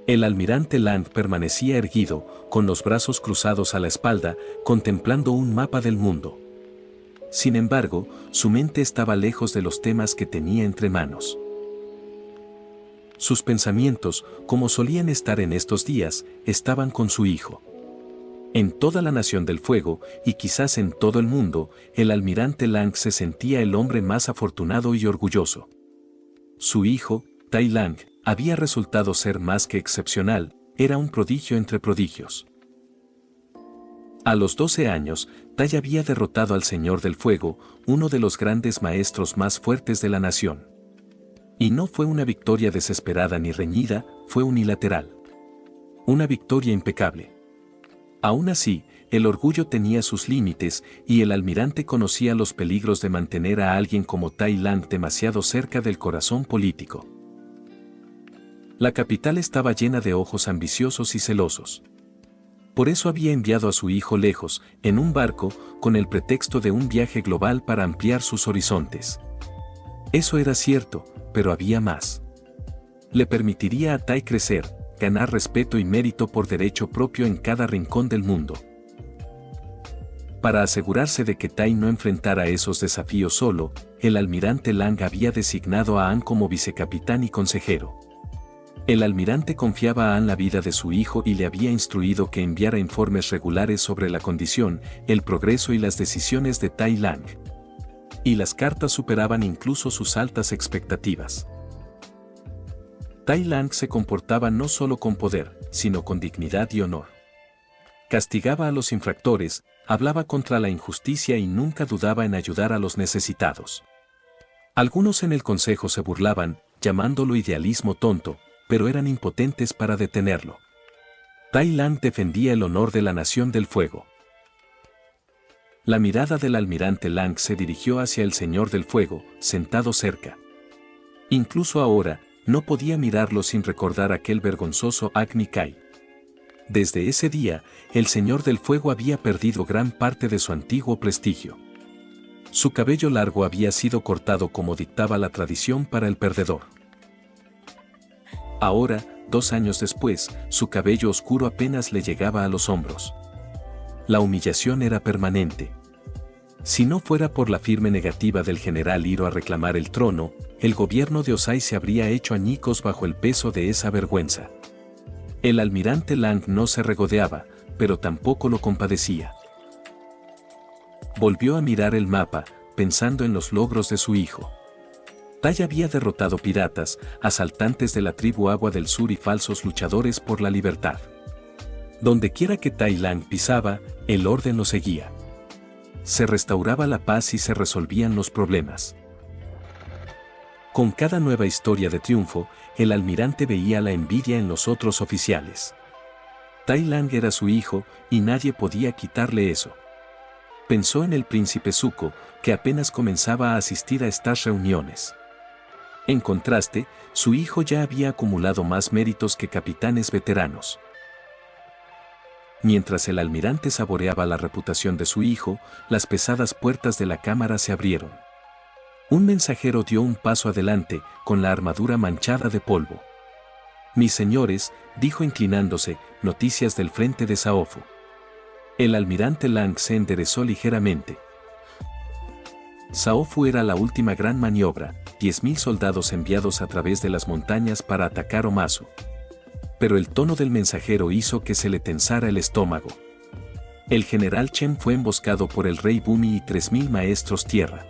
El almirante Lang permanecía erguido, con los brazos cruzados a la espalda, contemplando un mapa del mundo. Sin embargo, su mente estaba lejos de los temas que tenía entre manos. Sus pensamientos, como solían estar en estos días, estaban con su hijo. En toda la Nación del Fuego, y quizás en todo el mundo, el almirante Lang se sentía el hombre más afortunado y orgulloso. Su hijo, Tai Lang, había resultado ser más que excepcional, era un prodigio entre prodigios. A los 12 años, Tai había derrotado al Señor del Fuego, uno de los grandes maestros más fuertes de la nación. Y no fue una victoria desesperada ni reñida, fue unilateral. Una victoria impecable. Aún así, el orgullo tenía sus límites y el almirante conocía los peligros de mantener a alguien como Tai Lang demasiado cerca del corazón político. La capital estaba llena de ojos ambiciosos y celosos. Por eso había enviado a su hijo lejos, en un barco, con el pretexto de un viaje global para ampliar sus horizontes. Eso era cierto, pero había más. Le permitiría a Tai crecer, ganar respeto y mérito por derecho propio en cada rincón del mundo. Para asegurarse de que Tai no enfrentara esos desafíos solo, el almirante Lang había designado a An como vicecapitán y consejero. El almirante confiaba a An la vida de su hijo y le había instruido que enviara informes regulares sobre la condición, el progreso y las decisiones de Tai Lang. Y las cartas superaban incluso sus altas expectativas. Tai Lang se comportaba no solo con poder, sino con dignidad y honor. Castigaba a los infractores, hablaba contra la injusticia y nunca dudaba en ayudar a los necesitados. Algunos en el consejo se burlaban, llamándolo idealismo tonto, pero eran impotentes para detenerlo. Tai Lang defendía el honor de la Nación del Fuego. La mirada del almirante Lang se dirigió hacia el Señor del Fuego, sentado cerca. Incluso ahora, no podía mirarlo sin recordar aquel vergonzoso Agni Kai. Desde ese día, el Señor del Fuego había perdido gran parte de su antiguo prestigio. Su cabello largo había sido cortado como dictaba la tradición para el perdedor. Ahora, 2 años después, su cabello oscuro apenas le llegaba a los hombros. La humillación era permanente. Si no fuera por la firme negativa del general Hiro a reclamar el trono, el gobierno de Osai se habría hecho añicos bajo el peso de esa vergüenza. El almirante Lang no se regodeaba, pero tampoco lo compadecía. Volvió a mirar el mapa, pensando en los logros de su hijo. Tai había derrotado piratas, asaltantes de la tribu Agua del Sur y falsos luchadores por la libertad. Dondequiera que Tai Lang pisaba, el orden lo seguía. Se restauraba la paz y se resolvían los problemas. Con cada nueva historia de triunfo, el almirante veía la envidia en los otros oficiales. Tai Lang era su hijo, y nadie podía quitarle eso. Pensó en el príncipe Zuko, que apenas comenzaba a asistir a estas reuniones. En contraste, su hijo ya había acumulado más méritos que capitanes veteranos. Mientras el almirante saboreaba la reputación de su hijo, las pesadas puertas de la cámara se abrieron. Un mensajero dio un paso adelante, con la armadura manchada de polvo. «Mis señores», dijo inclinándose, «noticias del frente de Saofo». El almirante Lang se enderezó ligeramente. Saofo era la última gran maniobra, 10.000 soldados enviados a través de las montañas para atacar Omazu. Pero el tono del mensajero hizo que se le tensara el estómago. El general Chen fue emboscado por el rey Bumi y 3000 maestros tierra.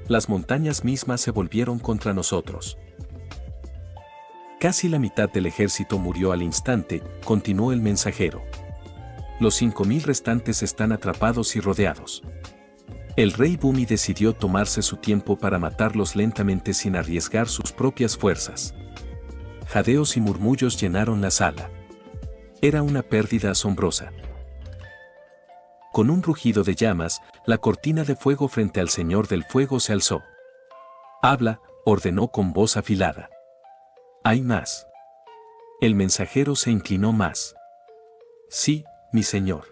Las montañas mismas se volvieron contra nosotros. Casi la mitad del ejército murió al instante, continuó el mensajero. Los 5000 restantes están atrapados y rodeados. El rey Bumi decidió tomarse su tiempo para matarlos lentamente sin arriesgar sus propias fuerzas. Jadeos y murmullos llenaron la sala. Era una pérdida asombrosa. Con un rugido de llamas, la cortina de fuego frente al Señor del Fuego se alzó. «Habla», ordenó con voz afilada. «¿Hay más?» El mensajero se inclinó más. «Sí, mi señor».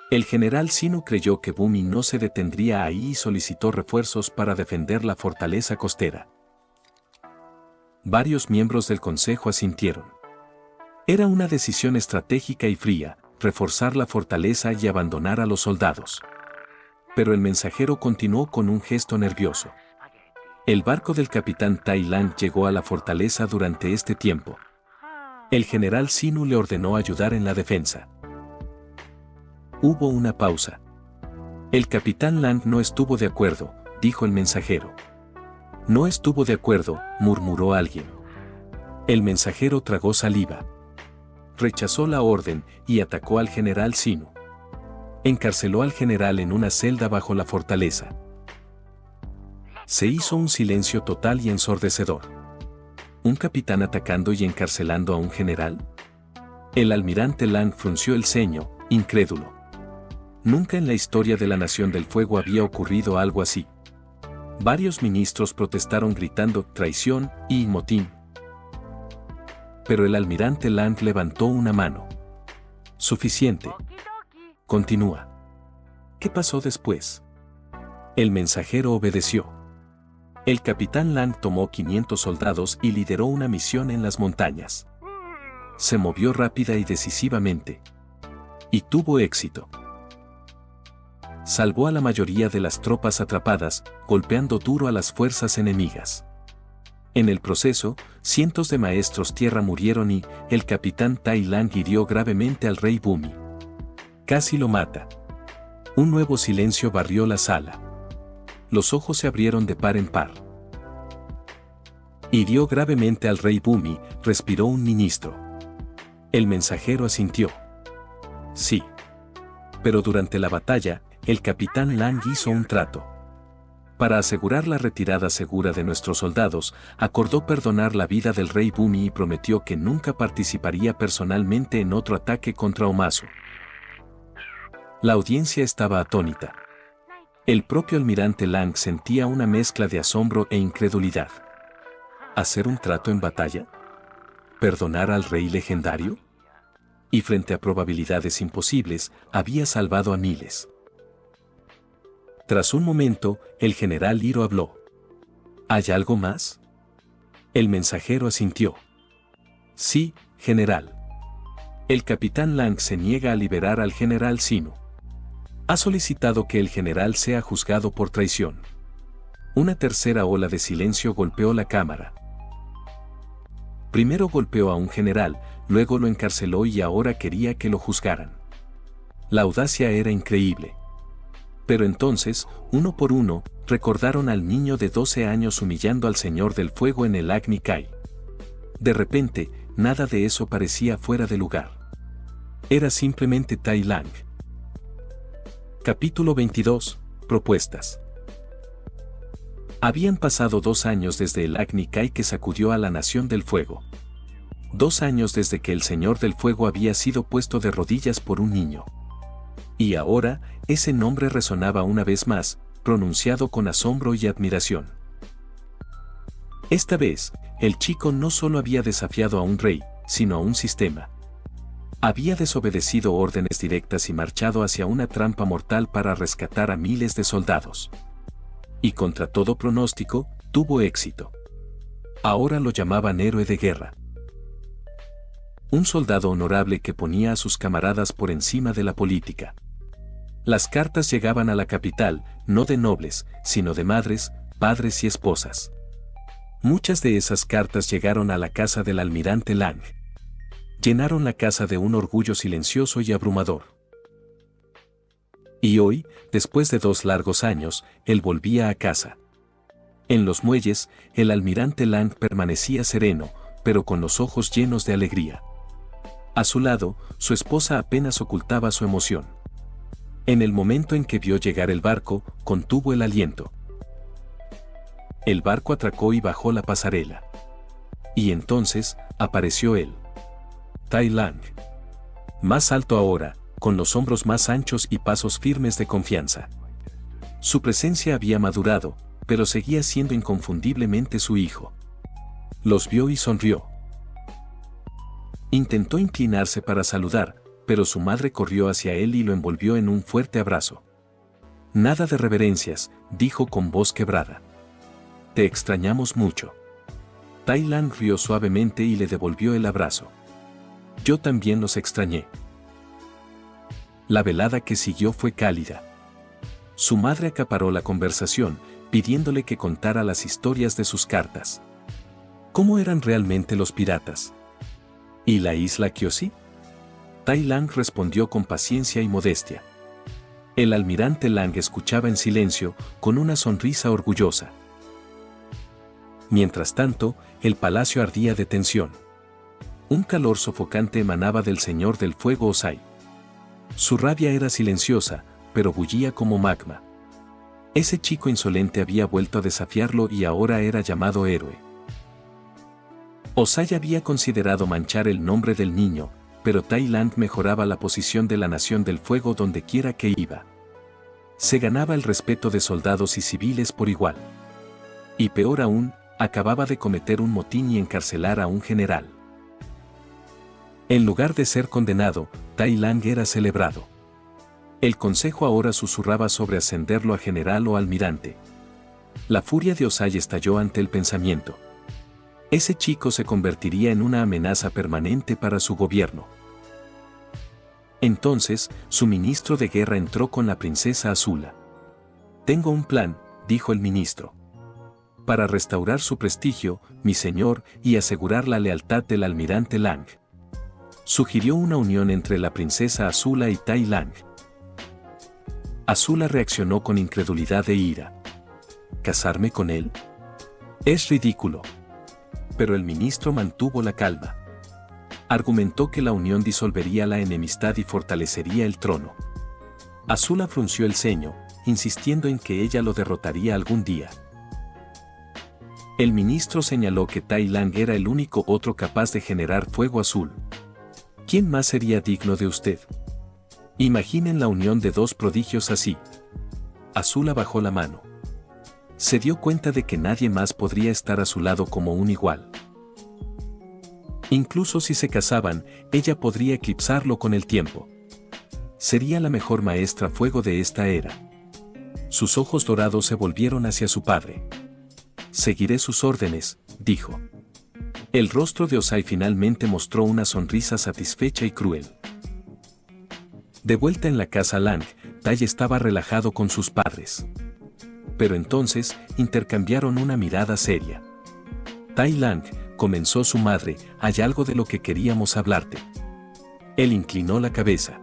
El general Sinu creyó que Bumi no se detendría ahí y solicitó refuerzos para defender la fortaleza costera. Varios miembros del consejo asintieron. Era una decisión estratégica y fría, reforzar la fortaleza y abandonar a los soldados. Pero el mensajero continuó con un gesto nervioso. El barco del capitán Tai Lang llegó a la fortaleza durante este tiempo. El general Sinu le ordenó ayudar en la defensa. Hubo una pausa. El capitán Lang no estuvo de acuerdo, dijo el mensajero. No estuvo de acuerdo, murmuró alguien. El mensajero tragó saliva. Rechazó la orden y atacó al general Sinu. Encarceló al general en una celda bajo la fortaleza. Se hizo un silencio total y ensordecedor. ¿Un capitán atacando y encarcelando a un general? El almirante Lang frunció el ceño, incrédulo. Nunca en la historia de la Nación del Fuego había ocurrido algo así. Varios ministros protestaron gritando traición y motín. Pero el almirante Lang levantó una mano. Suficiente. Continúa. ¿Qué pasó después? El mensajero obedeció. El capitán Lang tomó 500 soldados y lideró una misión en las montañas. Se movió rápida y decisivamente. Y tuvo éxito. Salvó a la mayoría de las tropas atrapadas, golpeando duro a las fuerzas enemigas. En el proceso, cientos de maestros tierra murieron y el capitán Tai Lang hirió gravemente al rey Bumi. Casi lo mata. Un nuevo silencio barrió la sala. Los ojos se abrieron de par en par. Hirió gravemente al rey Bumi, respiró un ministro. El mensajero asintió. Sí. Pero durante la batalla, el capitán Lang hizo un trato. Para asegurar la retirada segura de nuestros soldados, acordó perdonar la vida del rey Bumi y prometió que nunca participaría personalmente en otro ataque contra Omazu. La audiencia estaba atónita. El propio almirante Lang sentía una mezcla de asombro e incredulidad. ¿Hacer un trato en batalla? ¿Perdonar al rey legendario? Y frente a probabilidades imposibles, había salvado a miles. Tras un momento, el general Hiro habló. ¿Hay algo más? El mensajero asintió. Sí, general. El capitán Lang se niega a liberar al general Sinu. Ha solicitado que el general sea juzgado por traición. Una tercera ola de silencio golpeó la cámara. Primero golpeó a un general, luego lo encarceló y ahora quería que lo juzgaran. La audacia era increíble. Pero entonces, uno por uno, recordaron al niño de 12 años humillando al Señor del Fuego en el Agni Kai. De repente, nada de eso parecía fuera de lugar. Era simplemente Tai Lang. Capítulo 22. Propuestas. Habían pasado 2 años desde el Agni Kai que sacudió a la Nación del Fuego. 2 años desde que el Señor del Fuego había sido puesto de rodillas por un niño. Y ahora, ese nombre resonaba una vez más, pronunciado con asombro y admiración. Esta vez, el chico no solo había desafiado a un rey, sino a un sistema. Había desobedecido órdenes directas y marchado hacia una trampa mortal para rescatar a miles de soldados. Y contra todo pronóstico, tuvo éxito. Ahora lo llamaban héroe de guerra. Un soldado honorable que ponía a sus camaradas por encima de la política. Las cartas llegaban a la capital, no de nobles, sino de madres, padres y esposas. Muchas de esas cartas llegaron a la casa del almirante Lang. Llenaron la casa de un orgullo silencioso y abrumador. Y hoy, después de 2 largos años, él volvía a casa. En los muelles, el almirante Lang permanecía sereno, pero con los ojos llenos de alegría. A su lado, su esposa apenas ocultaba su emoción. En el momento en que vio llegar el barco, contuvo el aliento. El barco atracó y bajó la pasarela. Y entonces, apareció él. Tai Lang. Más alto ahora, con los hombros más anchos y pasos firmes de confianza. Su presencia había madurado, pero seguía siendo inconfundiblemente su hijo. Los vio y sonrió. Intentó inclinarse para saludar, pero su madre corrió hacia él y lo envolvió en un fuerte abrazo. Nada de reverencias, dijo con voz quebrada. Te extrañamos mucho. Tai Lang rió suavemente y le devolvió el abrazo. Yo también los extrañé. La velada que siguió fue cálida. Su madre acaparó la conversación, pidiéndole que contara las historias de sus cartas. ¿Cómo eran realmente los piratas? ¿Y la isla Kyoshi? Tai Lang respondió con paciencia y modestia. El almirante Lang escuchaba en silencio, con una sonrisa orgullosa. Mientras tanto, el palacio ardía de tensión. Un calor sofocante emanaba del señor del fuego Ozai. Su rabia era silenciosa, pero bullía como magma. Ese chico insolente había vuelto a desafiarlo y ahora era llamado héroe. Ozai había considerado manchar el nombre del niño, pero Tai Lang mejoraba la posición de la Nación del Fuego donde quiera que iba. Se ganaba el respeto de soldados y civiles por igual. Y peor aún, acababa de cometer un motín y encarcelar a un general. En lugar de ser condenado, Tai Lang era celebrado. El consejo ahora susurraba sobre ascenderlo a general o almirante. La furia de Ozai estalló ante el pensamiento. Ese chico se convertiría en una amenaza permanente para su gobierno. Entonces, su ministro de guerra entró con la princesa Azula. Tengo un plan, dijo el ministro. Para restaurar su prestigio, mi señor, y asegurar la lealtad del almirante Lang. Sugirió una unión entre la princesa Azula y Tai Lang. Azula reaccionó con incredulidad e ira. ¿Casarme con él? Es ridículo. Pero el ministro mantuvo la calma. Argumentó que la unión disolvería la enemistad y fortalecería el trono. Azula frunció el ceño, insistiendo en que ella lo derrotaría algún día. El ministro señaló que Tai Lang era el único otro capaz de generar fuego azul. ¿Quién más sería digno de usted? Imaginen la unión de 2 prodigios así. Azula bajó la mano. Se dio cuenta de que nadie más podría estar a su lado como un igual. Incluso si se casaban, ella podría eclipsarlo con el tiempo. Sería la mejor maestra fuego de esta era. Sus ojos dorados se volvieron hacia su padre. Seguiré sus órdenes, dijo. El rostro de Ozai finalmente mostró una sonrisa satisfecha y cruel. De vuelta en la casa Lang, Tai estaba relajado con sus padres. Pero entonces, intercambiaron una mirada seria. Tai Lang, comenzó su madre, hay algo de lo que queríamos hablarte. Él inclinó la cabeza.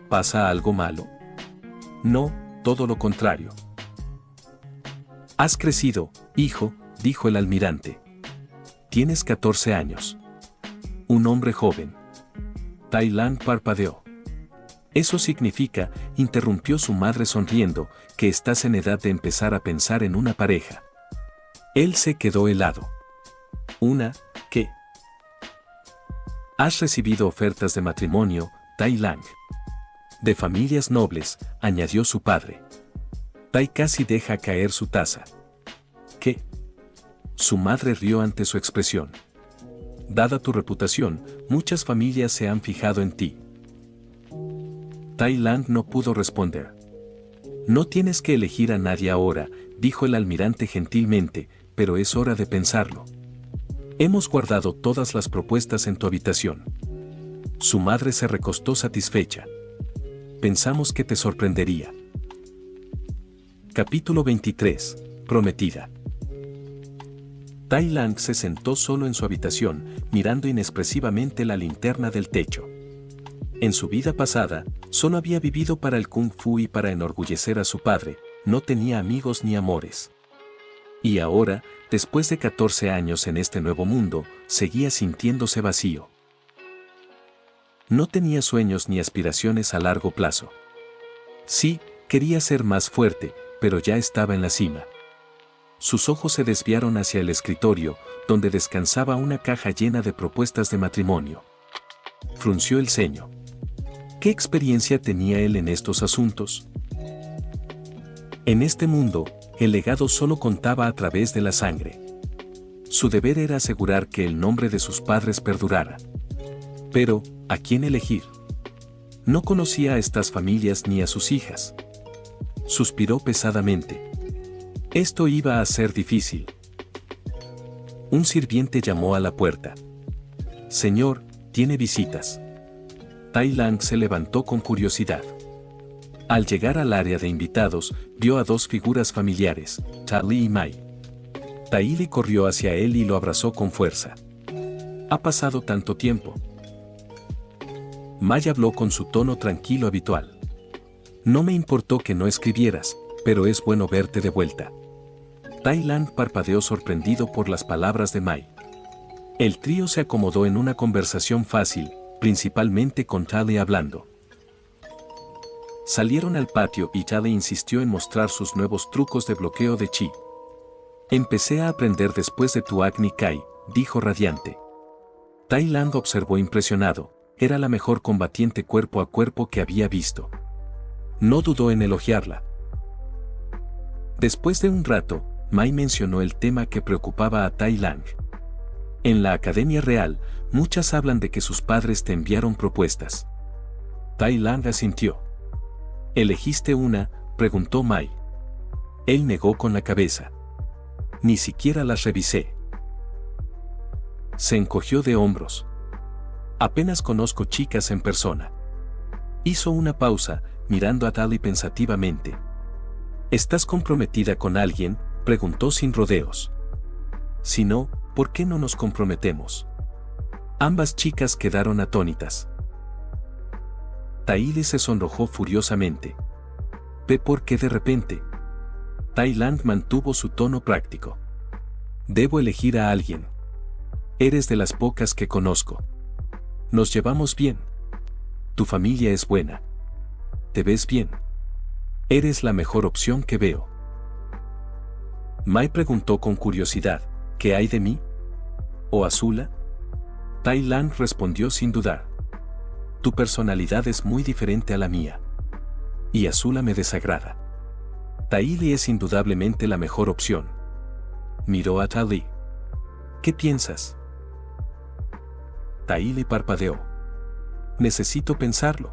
¿Pasa algo malo? No, todo lo contrario. Has crecido, hijo, dijo el almirante. Tienes 14 años. Un hombre joven. Tai Lang parpadeó. Eso significa, interrumpió su madre sonriendo, que estás en edad de empezar a pensar en una pareja. Él se quedó helado. ¿Una, qué? Has recibido ofertas de matrimonio, Tai Lang. De familias nobles, añadió su padre. Tai casi deja caer su taza. ¿Qué? Su madre rió ante su expresión. Dada tu reputación, muchas familias se han fijado en ti. Tai Lang no pudo responder. No tienes que elegir a nadie ahora, dijo el almirante gentilmente, pero es hora de pensarlo. Hemos guardado todas las propuestas en tu habitación. Su madre se recostó satisfecha. Pensamos que te sorprendería. Capítulo 23. Prometida. Tai Lang se sentó solo en su habitación, mirando inexpresivamente la linterna del techo. En su vida pasada, Solo había vivido para el kung fu y para enorgullecer a su padre, no tenía amigos ni amores. Y ahora, después de 14 años en este nuevo mundo, seguía sintiéndose vacío. No tenía sueños ni aspiraciones a largo plazo. Sí, quería ser más fuerte, pero ya estaba en la cima. Sus ojos se desviaron hacia el escritorio, donde descansaba una caja llena de propuestas de matrimonio. Frunció el ceño. ¿Qué experiencia tenía él en estos asuntos? En este mundo, el legado solo contaba a través de la sangre. Su deber era asegurar que el nombre de sus padres perdurara. Pero, ¿a quién elegir? No conocía a estas familias ni a sus hijas. Suspiró pesadamente. Esto iba a ser difícil. Un sirviente llamó a la puerta. Señor, tiene visitas. Tai Lang se levantó con curiosidad. Al llegar al área de invitados, vio a dos figuras familiares, Charlie y Mai. Tai Li corrió hacia él y lo abrazó con fuerza. Ha pasado tanto tiempo. Mai habló con su tono tranquilo habitual. No me importó que no escribieras, pero es bueno verte de vuelta. Tai Lang parpadeó sorprendido por las palabras de Mai. El trío se acomodó en una conversación fácil, principalmente con Charlie hablando. Salieron al patio y Charlie insistió en mostrar sus nuevos trucos de bloqueo de chi. Empecé a aprender después de tu Agni Kai, dijo radiante. Tai Lang observó impresionado, era la mejor combatiente cuerpo a cuerpo que había visto. No dudó en elogiarla. Después de un rato, Mai mencionó el tema que preocupaba a Tai Lang. En la Academia Real, muchas hablan de que sus padres te enviaron propuestas. Tai Lang asintió. ¿Elegiste una?, preguntó Mai. Él negó con la cabeza. Ni siquiera las revisé. Se encogió de hombros. Apenas conozco chicas en persona. Hizo una pausa, mirando a Tali pensativamente. ¿Estás comprometida con alguien?, preguntó sin rodeos. Si no, ¿por qué no nos comprometemos? Ambas chicas quedaron atónitas. Tai Li se sonrojó furiosamente. ¿Ve por qué de repente? Tai Lang mantuvo su tono práctico. Debo elegir a alguien. Eres de las pocas que conozco. Nos llevamos bien. Tu familia es buena. Te ves bien. Eres la mejor opción que veo. Mai preguntó con curiosidad, ¿qué hay de mí? ¿O Azula? Tai Lang respondió sin dudar. Tu personalidad es muy diferente a la mía. Y Azula me desagrada. Tai Li es indudablemente la mejor opción. Miró a Tai Li. ¿Qué piensas? Tai Li parpadeó. Necesito pensarlo.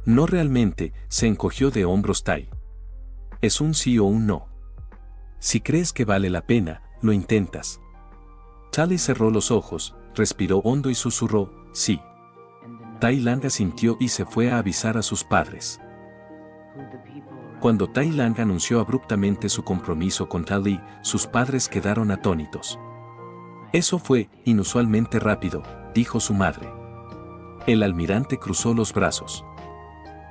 No realmente, se encogió de hombros Tai. Es un sí o un no. Si crees que vale la pena, lo intentas. Tai Li cerró los ojos, respiró hondo y susurró, sí. Tai Lang asintió y se fue a avisar a sus padres. Cuando Tai Lang anunció abruptamente su compromiso con Tai Li, sus padres quedaron atónitos. Eso fue inusualmente rápido, dijo su madre. El almirante cruzó los brazos.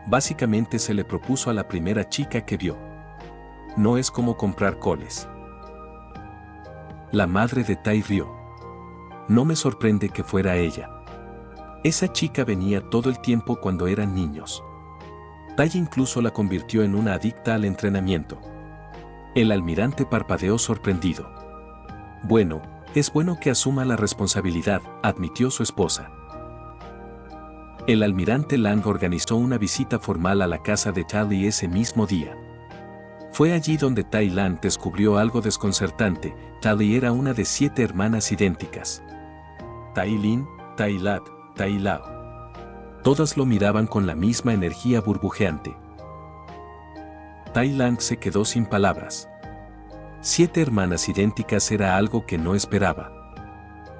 Básicamente se le propuso a la primera chica que vio. No es como comprar coles. La madre de Tai rió. No me sorprende que fuera ella. Esa chica venía todo el tiempo cuando eran niños. Tai incluso la convirtió en una adicta al entrenamiento. El almirante parpadeó sorprendido. Bueno, es bueno que asuma la responsabilidad, admitió su esposa. El almirante Lang organizó una visita formal a la casa de Tai Li ese mismo día. Fue allí donde Tai Lang descubrió algo desconcertante. Tai Li era una de 7 hermanas idénticas. Tai Lin, Tai Lat, Tai Lao. Todas lo miraban con la misma energía burbujeante. Tai Lang se quedó sin palabras. 7 hermanas idénticas era algo que no esperaba.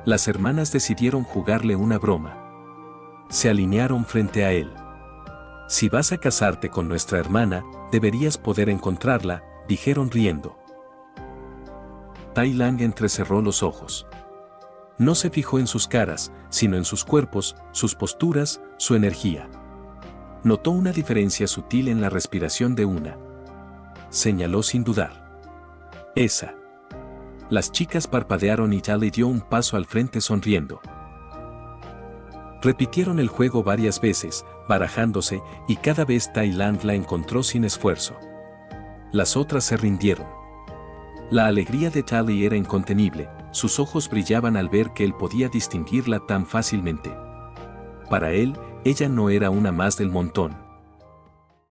Las hermanas decidieron jugarle una broma. Se alinearon frente a él. Si vas a casarte con nuestra hermana, deberías poder encontrarla, dijeron riendo. Tai Lang entrecerró los ojos. No se fijó en sus caras, sino en sus cuerpos, sus posturas, su energía. Notó una diferencia sutil en la respiración de una. Señaló sin dudar. Esa. Las chicas parpadearon y Tally dio un paso al frente sonriendo. Repitieron el juego varias veces, barajándose, y cada vez Tyland la encontró sin esfuerzo. Las otras se rindieron. La alegría de Tally era incontenible, sus ojos brillaban al ver que él podía distinguirla tan fácilmente. Para él, ella no era una más del montón.